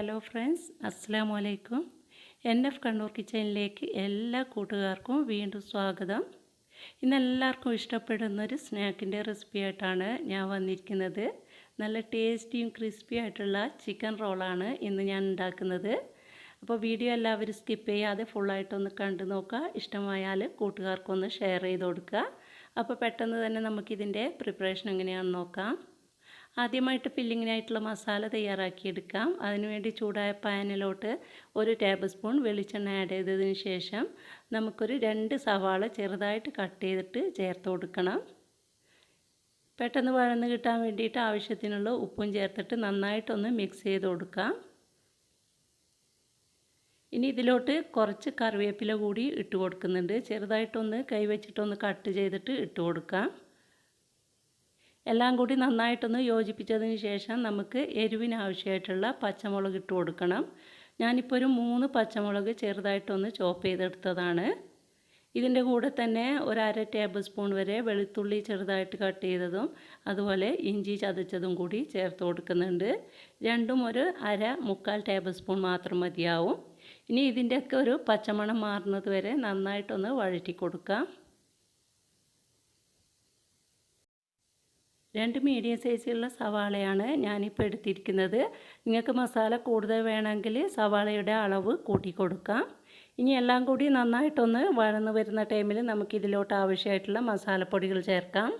Hello friends, അസ്സലാമു അലൈക്കും. NF Kannur കിച്ചണിലേക്ക് എല്ലാ കൂട്ടുകാർക്കും വീണ്ടും സ്വാഗതം. ഇന്ന് എല്ലാവർക്കും ഇഷ്ടപ്പെടുന്നൊരു സ്നാക്കിൻ്റെ റെസിപ്പി ആയിട്ടാണ് ഞാൻ വന്നിരിക്കുന്നത്. നല്ല ടേസ്റ്റിയും ക്രിസ്പി ആയിട്ടുള്ള ചിക്കൻ റോളാണ് ഇന്ന് ഞാൻ ഉണ്ടാക്കുന്നത്. അപ്പോൾ വീഡിയോ എല്ലാവരും സ്കിപ്പ് ചെയ്യാതെ ഫുള്ളായിട്ടൊന്ന് കണ്ടു നോക്കുക. ഇഷ്ടമായാൽ കൂട്ടുകാർക്കൊന്ന് ഷെയർ ചെയ്ത് കൊടുക്കുക. അപ്പോൾ പെട്ടെന്ന് തന്നെ നമുക്കിതിൻ്റെ പ്രിപ്പറേഷൻ എങ്ങനെയാണെന്ന് നോക്കാം. ആദ്യമായിട്ട് ഫില്ലിങ്ങിനായിട്ടുള്ള മസാല തയ്യാറാക്കിയെടുക്കാം. അതിനുവേണ്ടി ചൂടായ പാനിലോട്ട് 1 ടേബിൾ സ്പൂൺ വെളിച്ചെണ്ണ ആഡ് ചെയ്തതിന് ശേഷം നമുക്കൊരു 2 സവാള ചെറുതായിട്ട് കട്ട് ചെയ്തിട്ട് ചേർത്ത് കൊടുക്കണം. പെട്ടെന്ന് വഴന്ന് കിട്ടാൻ വേണ്ടിയിട്ട് ആവശ്യത്തിനുള്ള ഉപ്പും ചേർത്തിട്ട് നന്നായിട്ടൊന്ന് മിക്സ് ചെയ്ത് കൊടുക്കാം. ഇനി ഇതിലോട്ട് കുറച്ച് കറിവേപ്പില കൂടി ഇട്ട് കൊടുക്കുന്നുണ്ട്. ചെറുതായിട്ടൊന്ന് കൈവച്ചിട്ടൊന്ന് കട്ട് ചെയ്തിട്ട് ഇട്ട് കൊടുക്കാം. എല്ലാം കൂടി നന്നായിട്ടൊന്ന് യോജിപ്പിച്ചതിന് ശേഷം നമുക്ക് എരിവിന് ആവശ്യമായിട്ടുള്ള പച്ചമുളക് ഇട്ട് കൊടുക്കണം. ഞാനിപ്പോൾ ഒരു 3 പച്ചമുളക് ചെറുതായിട്ടൊന്ന് ചോപ്പ് ചെയ്തെടുത്തതാണ്. ഇതിൻ്റെ കൂടെ തന്നെ ഒരു 1/2 ടേബിൾ സ്പൂൺ വരെ വെളുത്തുള്ളി ചെറുതായിട്ട് കട്ട് ചെയ്തതും അതുപോലെ ഇഞ്ചി ചതച്ചതും കൂടി ചേർത്ത് കൊടുക്കുന്നുണ്ട്. രണ്ടും ഒരു 1/4 ടേബിൾ സ്പൂൺ മാത്രം മതിയാവും. ഇനി ഇതിൻ്റെയൊക്കെ ഒരു പച്ചമണം മാറുന്നത് വരെ നന്നായിട്ടൊന്ന് വഴറ്റി കൊടുക്കാം. 2 മീഡിയം സൈസിലുള്ള സവാളയാണ് ഞാനിപ്പോൾ എടുത്തിരിക്കുന്നത്. നിങ്ങൾക്ക് മസാല കൂടുതൽ വേണമെങ്കിൽ സവാളയുടെ അളവ് കൂട്ടി കൊടുക്കാം. ഇനി എല്ലാം കൂടി നന്നായിട്ടൊന്ന് വഴന്ന് വരുന്ന ടൈമിൽ നമുക്കിതിലോട്ട് ആവശ്യമായിട്ടുള്ള മസാലപ്പൊടികൾ ചേർക്കാം.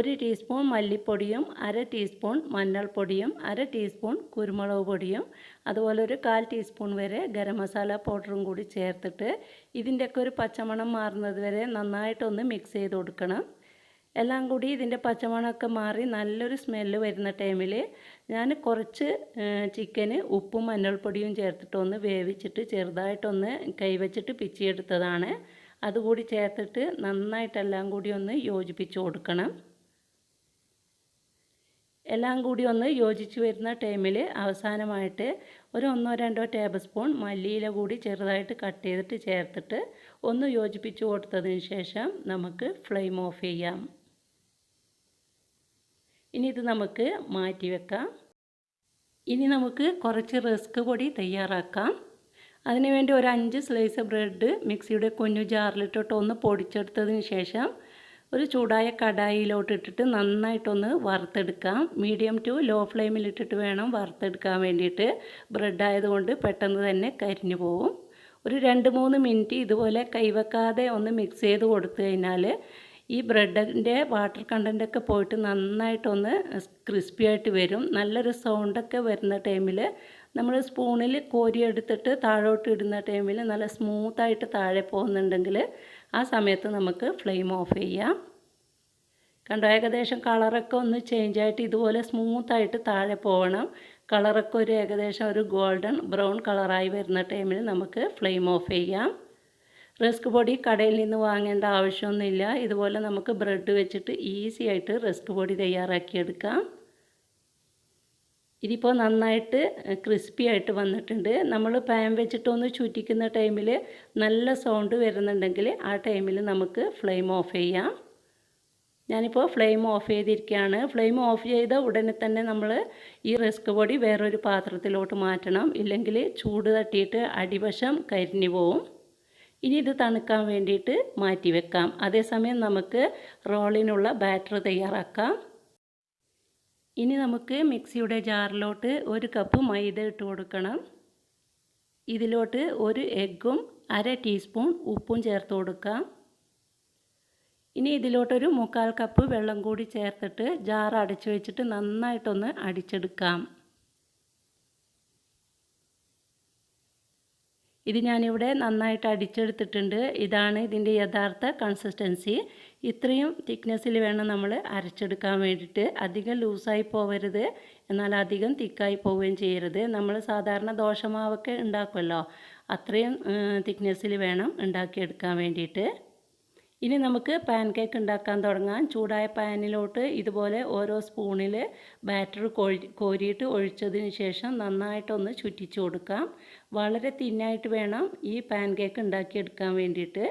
1 ടീസ്പൂൺ മല്ലിപ്പൊടിയും 1/2 ടീസ്പൂൺ മഞ്ഞൾപ്പൊടിയും 1/2 ടീസ്പൂൺ കുരുമുളക് പൊടിയും അതുപോലെ ഒരു 1/4 ടീസ്പൂൺ വരെ ഗരം മസാല പൗഡറും കൂടി ചേർത്തിട്ട് ഇതിൻ്റെയൊക്കെ ഒരു പച്ചമണം മാറുന്നത് വരെ നന്നായിട്ടൊന്ന് മിക്സ് ചെയ്ത് കൊടുക്കണം. എല്ലാം കൂടി ഇതിൻ്റെ പച്ചമണമൊക്കെ മാറി നല്ലൊരു സ്മെല്ല് വരുന്ന ടൈമിൽ ഞാൻ കുറച്ച് ചിക്കന് ഉപ്പും മഞ്ഞൾപ്പൊടിയും ചേർത്തിട്ടൊന്ന് വേവിച്ചിട്ട് ചെറുതായിട്ടൊന്ന് കൈവച്ചിട്ട് പിച്ചിയെടുത്തതാണ്. അതുകൂടി ചേർത്തിട്ട് നന്നായിട്ടെല്ലാം കൂടി ഒന്ന് യോജിപ്പിച്ച് കൊടുക്കണം. എല്ലാം കൂടി ഒന്ന് യോജിച്ച് വരുന്ന ടൈമിൽ അവസാനമായിട്ട് ഒരു 1-2 ടേബിൾ സ്പൂൺ മല്ലിയില കൂടി ചെറുതായിട്ട് കട്ട് ചെയ്തിട്ട് ചേർത്തിട്ട് ഒന്ന് യോജിപ്പിച്ച് കൊടുത്തതിന് ശേഷം നമുക്ക് ഫ്ലെയിം ഓഫ് ചെയ്യാം. ഇനി ഇത് നമുക്ക് മാറ്റി വെക്കാം. ഇനി നമുക്ക് കുറച്ച് റസ്ക് പൊടി തയ്യാറാക്കാം. അതിനുവേണ്ടി ഒരു 5 സ്ലൈസ് ബ്രെഡ് മിക്സിയുടെ കുഞ്ഞു ജാറിലിട്ടിട്ട് ഒന്ന് പൊടിച്ചെടുത്തതിന് ശേഷം ഒരു ചൂടായ കടായിലോട്ട് ഇട്ടിട്ട് നന്നായിട്ടൊന്ന് വറുത്തെടുക്കാം. മീഡിയം ടു ലോ ഫ്ലെയിമിലിട്ടിട്ട് വേണം വറുത്തെടുക്കാൻ വേണ്ടിയിട്ട്. ബ്രെഡ് ആയതുകൊണ്ട് പെട്ടെന്ന് തന്നെ കരിഞ്ഞു പോവും. ഒരു 2-3 മിനിറ്റ് ഇതുപോലെ കൈവെക്കാതെ ഒന്ന് മിക്സ് ചെയ്ത് കൊടുത്തു കഴിഞ്ഞാൽ ഈ ബ്രെഡിൻ്റെ വാട്ടർ കണ്ടൻറ്റൊക്കെ പോയിട്ട് നന്നായിട്ടൊന്ന് ക്രിസ്പി ആയിട്ട് വരും. നല്ലൊരു സൗണ്ടൊക്കെ വരുന്ന ടൈമിൽ നമ്മൾ സ്പൂണിൽ കോരിയെടുത്തിട്ട് താഴോട്ട് ഇടുന്ന ടൈമിൽ നല്ല സ്മൂത്തായിട്ട് താഴെ പോകുന്നുണ്ടെങ്കിൽ ആ സമയത്ത് നമുക്ക് ഫ്ലെയിം ഓഫ് ചെയ്യാം. കണ്ടോ, ഏകദേശം കളറൊക്കെ ഒന്ന് ചേഞ്ചായിട്ട് ഇതുപോലെ സ്മൂത്തായിട്ട് താഴെ പോകണം. കളറൊക്കെ ഒരു ഏകദേശം ഒരു ഗോൾഡൻ ബ്രൗൺ കളറായി വരുന്ന ടൈമിൽ നമുക്ക് ഫ്ലെയിം ഓഫ് ചെയ്യാം. റസ്ക് പൊടി കടയിൽ നിന്ന് വാങ്ങേണ്ട ആവശ്യമൊന്നുമില്ല. ഇതുപോലെ നമുക്ക് ബ്രെഡ് വെച്ചിട്ട് ഈസി ആയിട്ട് റസ്ക് പൊടി തയ്യാറാക്കിയെടുക്കാം. ഇതിപ്പോൾ നന്നായിട്ട് ക്രിസ്പി ആയിട്ട് വന്നിട്ടുണ്ട്. നമ്മൾ പാൻ വെച്ചിട്ടൊന്ന് ചുറ്റിക്കുന്ന ടൈമിൽ നല്ല സൗണ്ട് വരുന്നുണ്ടെങ്കിൽ ആ ടൈമിൽ നമുക്ക് ഫ്ലെയിം ഓഫ് ചെയ്യാം. ഞാനിപ്പോൾ ഫ്ലെയിം ഓഫ് ചെയ്തിരിക്കുകയാണ്. ഫ്ലെയിം ഓഫ് ചെയ്ത ഉടനെ തന്നെ നമ്മൾ ഈ റസ്ക് പൊടി വേറൊരു പാത്രത്തിലോട്ട് മാറ്റണം. ഇല്ലെങ്കിൽ ചൂട് തട്ടിയിട്ട് അടിവശം കരിഞ്ഞു പോവും. ഇനി ഇത് തണുക്കാൻ വേണ്ടിയിട്ട് മാറ്റി വെക്കാം. അതേസമയം നമുക്ക് റോളിനുള്ള ബാറ്റർ തയ്യാറാക്കാം. ഇനി നമുക്ക് മിക്സിയുടെ ജാറിലോട്ട് 1 കപ്പ് മൈദ ഇട്ട് കൊടുക്കണം. ഇതിലോട്ട് 1 എഗ്ഗും 1/2 ടീസ്പൂൺ ഉപ്പും ചേർത്ത് കൊടുക്കാം. ഇനി ഇതിലോട്ടൊരു 1/4 കപ്പ് വെള്ളം കൂടി ചേർത്തിട്ട് ജാർ അടച്ചു വെച്ചിട്ട് നന്നായിട്ടൊന്ന് അടിച്ചെടുക്കാം. ഇത് ഞാനിവിടെ നന്നായിട്ട് അടിച്ചെടുത്തിട്ടുണ്ട്. ഇതാണ് ഇതിൻ്റെ യഥാർത്ഥ കൺസിസ്റ്റൻസി. ഇത്രയും തിക്നെസ്സിൽ വേണം നമ്മൾ അരച്ചെടുക്കാൻ വേണ്ടിയിട്ട്. അധികം ലൂസായി പോവരുത്, എന്നാൽ അധികം തിക്കായി പോവുകയും ചെയ്യരുത്. നമ്മൾ സാധാരണ ദോശമാവൊക്കെ ഉണ്ടാക്കുമല്ലോ, അത്രയും തിക്നെസ്സിൽ വേണം ഉണ്ടാക്കിയെടുക്കാൻ വേണ്ടിയിട്ട്. ഇനി നമുക്ക് പാൻ കേക്ക് ഉണ്ടാക്കാൻ തുടങ്ങാം. ചൂടായ പാനിലോട്ട് ഇതുപോലെ ഓരോ സ്പൂണിൽ ബാറ്റർ കോരിയിട്ട് ഒഴിച്ചതിന് ശേഷം നന്നായിട്ടൊന്ന് ചുറ്റിച്ച് കൊടുക്കാം. വളരെ തിന്നായിട്ട് വേണം ഈ പാൻ കേക്ക് ഉണ്ടാക്കിയെടുക്കാൻ വേണ്ടിയിട്ട്.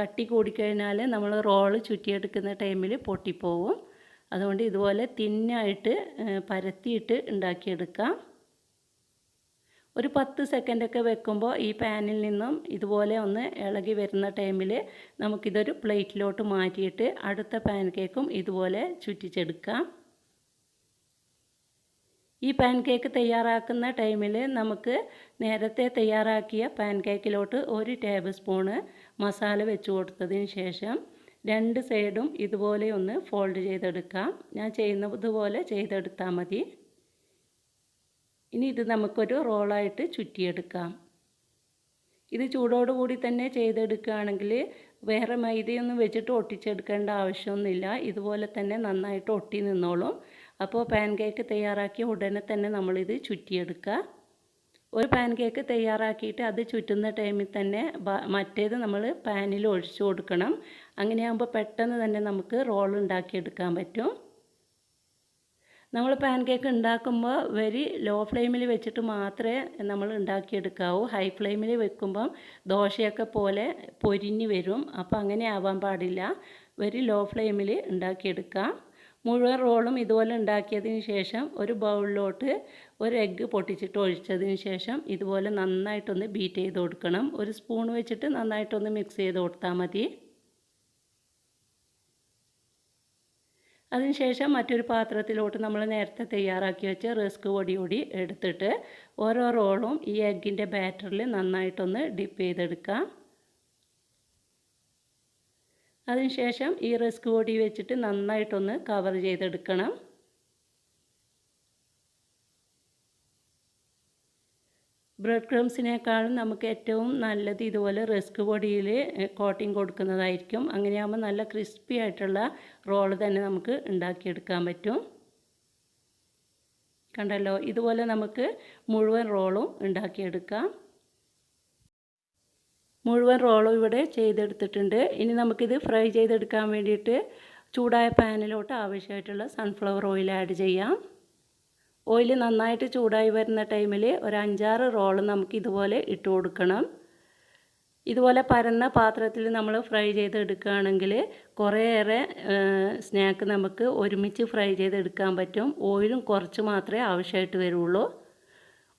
കട്ടി കൂടിക്കഴിഞ്ഞാൽ നമ്മൾ റോള് ചുറ്റിയെടുക്കുന്ന ടൈമിൽ പൊട്ടിപ്പോവും. അതുകൊണ്ട് ഇതുപോലെ തിന്നായിട്ട് പരത്തിയിട്ട് ഉണ്ടാക്കിയെടുക്കാം. ഒരു 10 സെക്കൻഡൊക്കെ വെക്കുമ്പോൾ ഈ പാനിൽ നിന്നും ഇതുപോലെ ഒന്ന് ഇളകി വരുന്ന ടൈമിൽ നമുക്കിതൊരു പ്ലേറ്റിലോട്ട് മാറ്റിയിട്ട് അടുത്ത പാൻ കേക്കും ഇതുപോലെ ചുറ്റിച്ചെടുക്കാം. ഈ പാൻ കേക്ക് തയ്യാറാക്കുന്ന ടൈമിൽ നമുക്ക് നേരത്തെ തയ്യാറാക്കിയ പാൻ കേക്കിലോട്ട് 1 ടേബിൾ സ്പൂണ് മസാല വെച്ച് കൊടുത്തതിന് ശേഷം 2 സൈഡും ഇതുപോലെ ഒന്ന് ഫോൾഡ് ചെയ്തെടുക്കാം. ഞാൻ ചെയ്യുന്നതുപോലെ ചെയ്തെടുത്താൽ മതി. ഇനി ഇത് നമുക്കൊരു റോളായിട്ട് ചുറ്റിയെടുക്കാം. ഇത് ചൂടോടുകൂടി തന്നെ ചെയ്തെടുക്കുകയാണെങ്കിൽ വേറെ മൈദയൊന്നും വെച്ചിട്ട് ഒട്ടിച്ചെടുക്കേണ്ട ആവശ്യമൊന്നുമില്ല. ഇതുപോലെ തന്നെ നന്നായിട്ട് ഒട്ടി നിന്നോളും. അപ്പോൾ പാൻ കേക്ക് തയ്യാറാക്കിയ ഉടനെ തന്നെ നമ്മളിത് ചുറ്റിയെടുക്കുക. ഒരു പാൻ കേക്ക് തയ്യാറാക്കിയിട്ട് അത് ചുറ്റുന്ന ടൈമിൽ തന്നെ മറ്റേത് നമ്മൾ പാനിൽ ഒഴിച്ചു കൊടുക്കണം. അങ്ങനെയാകുമ്പോൾ പെട്ടെന്ന് തന്നെ നമുക്ക് റോൾ ഉണ്ടാക്കിയെടുക്കാൻ പറ്റും. നമ്മൾ പാൻ കേക്ക് ഉണ്ടാക്കുമ്പോൾ വെരി ലോ ഫ്ലെയിമിൽ വെച്ചിട്ട് മാത്രമേ നമ്മൾ ഉണ്ടാക്കിയെടുക്കാവൂ. ഹൈ ഫ്ലെയിമിൽ വെക്കുമ്പം ദോശയൊക്കെ പോലെ പൊരിഞ്ഞ് വരും. അപ്പോൾ അങ്ങനെ ആവാൻ പാടില്ല. വെരി ലോ ഫ്ലെയിമിൽ ഉണ്ടാക്കിയെടുക്കാം. മുഴുവൻ റോളും ഇതുപോലെ ഉണ്ടാക്കിയതിന് ശേഷം ഒരു ബൗളിലോട്ട് ഒരു എഗ്ഗ് പൊട്ടിച്ചിട്ട് ഒഴിച്ചതിന് ശേഷം ഇതുപോലെ നന്നായിട്ടൊന്ന് ബീറ്റ് ചെയ്ത് കൊടുക്കണം. ഒരു സ്പൂൺ വെച്ചിട്ട് നന്നായിട്ടൊന്ന് മിക്സ് ചെയ്ത് കൊടുത്താൽ മതി. അതിനുശേഷം മറ്റൊരു പാത്രത്തിലോട്ട് നമ്മൾ നേരത്തെ തയ്യാറാക്കി വെച്ച റസ്ക് പൊടി കൂടി എടുത്തിട്ട് ഓരോ റോളും ഈ എഗ്ഗിൻ്റെ ബാറ്ററിൽ നന്നായിട്ടൊന്ന് ഡിപ്പ് ചെയ്തെടുക്കാം. അതിനുശേഷം ഈ റസ്ക് പൊടി വെച്ചിട്ട് നന്നായിട്ടൊന്ന് കവർ ചെയ്തെടുക്കണം. ബ്രെഡ് ക്രംസിനേക്കാളും നമുക്ക് ഏറ്റവും നല്ലത് ഇതുപോലെ റസ്ക് പൊടിയിൽ കോട്ടിങ് കൊടുക്കുന്നതായിരിക്കും. അങ്ങനെയാകുമ്പോൾ നല്ല ക്രിസ്പി ആയിട്ടുള്ള റോൾ തന്നെ നമുക്ക് ഉണ്ടാക്കിയെടുക്കാൻ പറ്റും. കണ്ടല്ലോ, ഇതുപോലെ നമുക്ക് മുഴുവൻ റോളും ഉണ്ടാക്കിയെടുക്കാം. മുഴുവൻ റോളും ഇവിടെ ചെയ്തെടുത്തിട്ടുണ്ട്. ഇനി നമുക്കിത് ഫ്രൈ ചെയ്തെടുക്കാൻ വേണ്ടിയിട്ട് ചൂടായ പാനിലോട്ട് ആവശ്യമായിട്ടുള്ള സൺഫ്ലവർ ഓയിൽ ആഡ് ചെയ്യാം. ഓയിൽ നന്നായിട്ട് ചൂടായി വരുന്ന ടൈമിൽ ഒരു 5-6 റോൾ നമുക്ക് ഇതുപോലെ ഇട്ട് കൊടുക്കണം. ഇതുപോലെ പരന്ന പാത്രത്തിൽ നമ്മൾ ഫ്രൈ ചെയ്തെടുക്കുകയാണെങ്കിൽ കുറേയേറെ സ്നാക്ക് നമുക്ക് ഒരുമിച്ച് ഫ്രൈ ചെയ്തെടുക്കാൻ പറ്റും. ഓയിലും കുറച്ച് മാത്രമേ ആവശ്യമായിട്ട് വരുള്ളൂ.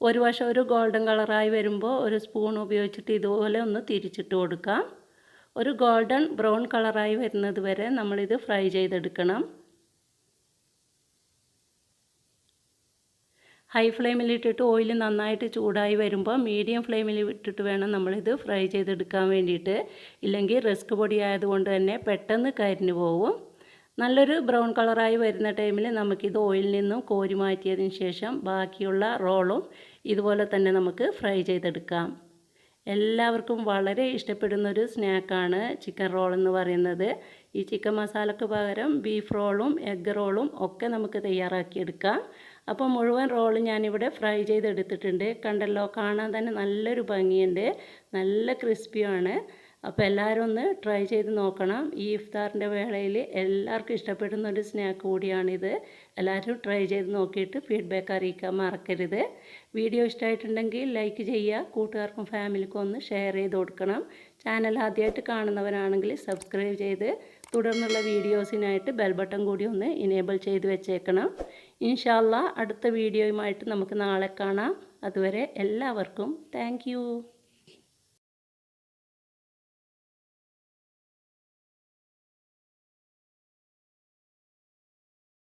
ഒരു വശം ഒരു ഗോൾഡൻ കളറായി വരുമ്പോൾ ഒരു സ്പൂൺ ഉപയോഗിച്ചിട്ട് ഇതുപോലെ ഒന്ന് തിരിച്ചിട്ട് കൊടുക്കാം. ഒരു ഗോൾഡൻ ബ്രൗൺ കളറായി വരുന്നത് വരെ നമ്മളിത് ഫ്രൈ ചെയ്തെടുക്കണം. ഹൈ ഫ്ലെയിമിൽ ഇട്ടിട്ട് ഓയിൽ നന്നായിട്ട് ചൂടായി വരുമ്പോൾ മീഡിയം ഫ്ലെയിമിൽ ഇട്ടിട്ട് വേണം നമ്മളിത് ഫ്രൈ ചെയ്തെടുക്കാൻ വേണ്ടിയിട്ട്. ഇല്ലെങ്കിൽ റസ്ക് പൊടി ആയതുകൊണ്ട് തന്നെ പെട്ടെന്ന് കരിഞ്ഞു പോകും. നല്ലൊരു ബ്രൗൺ കളറായി വരുന്ന ടൈമിൽ നമുക്കിത് ഓയിലിൽ നിന്നും കോരി മാറ്റിയതിന് ശേഷം ബാക്കിയുള്ള റോളും ഇതുപോലെ തന്നെ നമുക്ക് ഫ്രൈ ചെയ്തെടുക്കാം. എല്ലാവർക്കും വളരെ ഇഷ്ടപ്പെടുന്നൊരു സ്നാക്കാണ് ചിക്കൻ റോൾ എന്ന് പറയുന്നത്. ഈ ചിക്കൻ മസാലയ്ക്ക് പകരം ബീഫ് റോളും എഗ്ഗ് റോളും ഒക്കെ നമുക്ക് തയ്യാറാക്കിയെടുക്കാം. അപ്പോൾ മുഴുവൻ റോൾ ഞാനിവിടെ ഫ്രൈ ചെയ്തെടുത്തിട്ടുണ്ട്. കണ്ടല്ലോ, കാണാൻ തന്നെ നല്ലൊരു ഭംഗിയുണ്ട്, നല്ല ക്രിസ്പിയാണ്. അപ്പോൾ എല്ലാവരും ഒന്ന് ട്രൈ ചെയ്ത് നോക്കണം. ഈ ഇഫ്താറിൻ്റെ വേളയിൽ എല്ലാവർക്കും ഇഷ്ടപ്പെടുന്ന ഒരു സ്നാക്ക് കൂടിയാണിത്. എല്ലാവരും ട്രൈ ചെയ്ത് നോക്കിയിട്ട് ഫീഡ്ബാക്ക് അറിയിക്കാൻ മറക്കരുത്. വീഡിയോ ഇഷ്ടമായിട്ടുണ്ടെങ്കിൽ ലൈക്ക് ചെയ്യുക. കൂട്ടുകാർക്കും ഫാമിലിക്കും ഒന്ന് ഷെയർ ചെയ്ത് കൊടുക്കണം. ചാനൽ ആദ്യമായിട്ട് കാണുന്നവരാണെങ്കിൽ സബ്സ്ക്രൈബ് ചെയ്ത് തുടർന്നുള്ള വീഡിയോസിനായിട്ട് ബെൽ ബട്ടൺ കൂടി ഒന്ന് ഇനേബിൾ ചെയ്ത് വെച്ചേക്കണം. ഇൻഷാ അല്ലാഹ് അടുത്ത വീഡിയോയുമായിട്ട് നമുക്ക് നാളെ കാണാം. അതുവരെ എല്ലാവർക്കും താങ്ക്